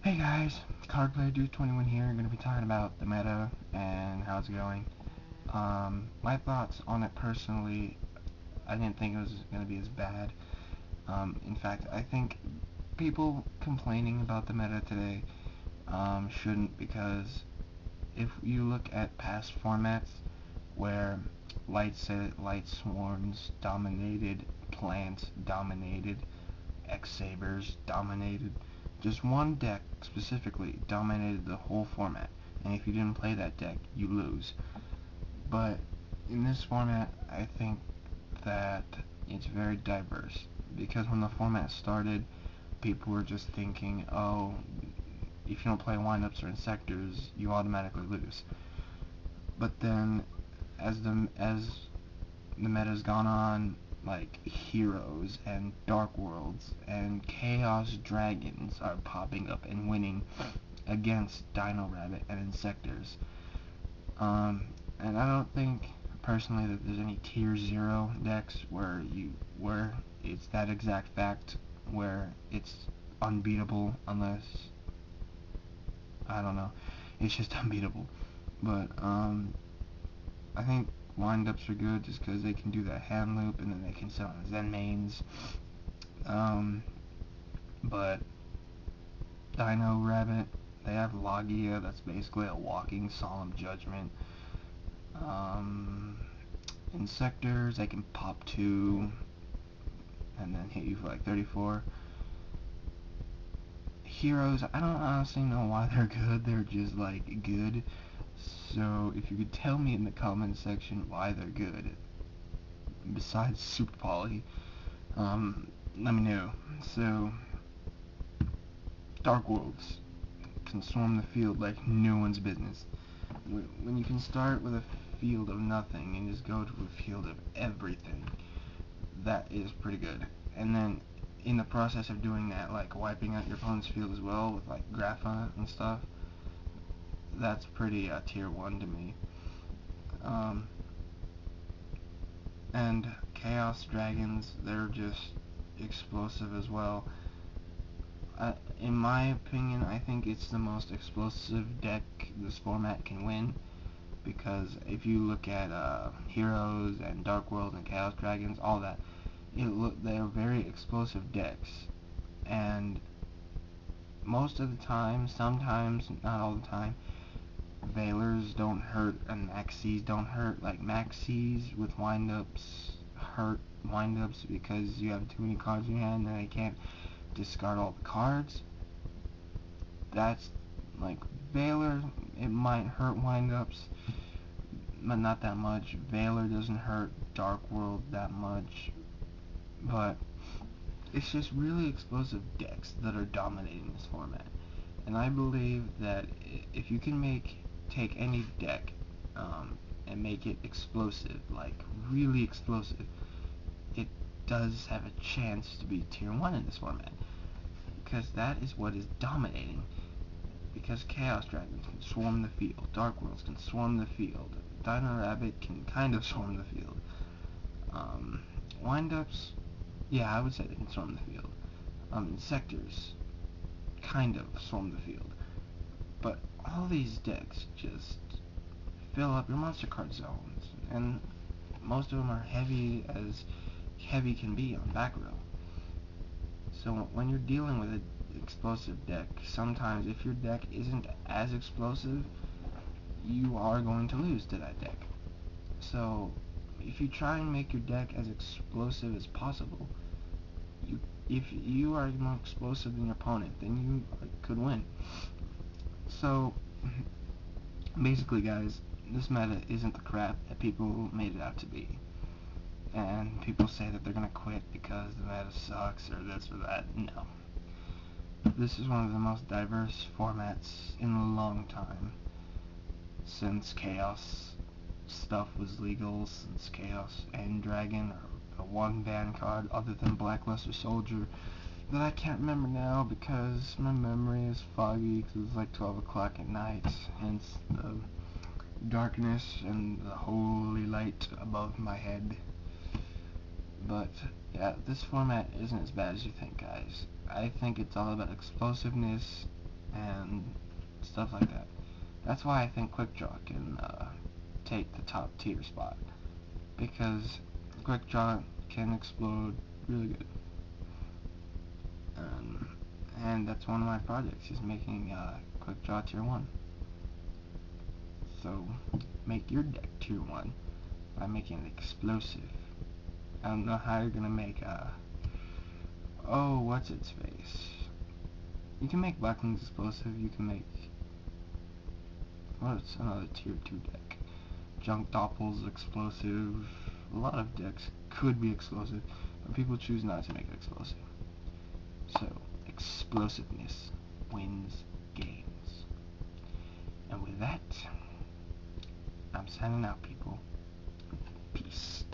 Hey guys, Cardplayer Dude 21 here. I'm going to be talking about the meta and how it's going. My thoughts on it personally, I didn't think it was going to be as bad. In fact, I think people complaining about the meta today shouldn't, because if you look at past formats where light swarms dominated, plants dominated, X-Sabers dominated. Just one deck specifically dominated the whole format, and if you didn't play that deck, you lose. But in this format, I think that it's very diverse, because when the format started, people were just thinking, oh, if you don't play windups or insectors, you automatically lose. But then, as the meta's gone on, like heroes and dark worlds and chaos dragons are popping up and winning against Dino Rabbit and Insectors. And I don't think personally that there's any tier 0 decks where it's that exact fact where it's unbeatable, unless, I don't know, it's just unbeatable. But I think windups are good just because they can do that hand loop and then they can sit on Zen mains. But Dino Rabbit, they have Logia, that's basically a walking solemn judgment. Insectors, they can pop 2 and then hit you for like 34. Heroes, I don't honestly know why they're good, they're just like good. So if you could tell me in the comment section why they're good, besides super poly, let me know. So, Dark Worlds can swarm the field like no one's business. When you can start with a field of nothing and just go to a field of everything, that is pretty good. And then, in the process of doing that, like wiping out your opponent's field as well with like Grapha and stuff, that's pretty tier 1 to me. And Chaos Dragons, they're just explosive as well. In my opinion, I think it's the most explosive deck this format can win, because if you look at Heroes and Dark World and Chaos Dragons, all that, they're very explosive decks, and most of the time, sometimes, not all the time, Veilers don't hurt and Maxis don't hurt. Like Maxis with windups hurt windups because you have too many cards in your hand and they can't discard all the cards. That's like Veiler, it might hurt windups, but not that much. Veiler doesn't hurt Dark World that much, but it's just really explosive decks that are dominating this format. And I believe that if you can take any deck and make it explosive, like really explosive, it does have a chance to be tier 1 in this format, because that is what is dominating. Because Chaos Dragons can swarm the field, Dark Worlds can swarm the field, Dino Rabbit can kind of swarm the field. Windups, yeah, I would say they can swarm the field. Insectors kind of swarm the field. But all these decks just fill up your monster card zones, and most of them are heavy as heavy can be on back row. So when you're dealing with an explosive deck, sometimes if your deck isn't as explosive, you are going to lose to that deck. So if you try and make your deck as explosive as possible, if you are more explosive than your opponent, then you could win. So basically, guys, this meta isn't the crap that people made it out to be. And people say that they're gonna quit because the meta sucks or this or that. No. This is one of the most diverse formats in a long time. Since Chaos stuff was legal, since Chaos and Dragon, or a one ban card other than Blackluster Soldier, that I can't remember now because my memory is foggy because it's like 12 o'clock at night, hence the darkness and the holy light above my head. But yeah, this format isn't as bad as you think, guys. I think it's all about explosiveness, and stuff like that. That's why I think Quick Draw can take the top tier spot, because Quick Draw can explode really good. And that's one of my projects, is making Quick Draw tier 1. So make your deck tier 1 by making it explosive. I don't know how you're gonna make oh, what's its face? You can make Blackling's explosive. You can make, what's another tier 2 deck? Junk Doppel's explosive. A lot of decks could be explosive, but people choose not to make it explosive. So explosiveness wins games. And with that, I'm signing out, people. Peace.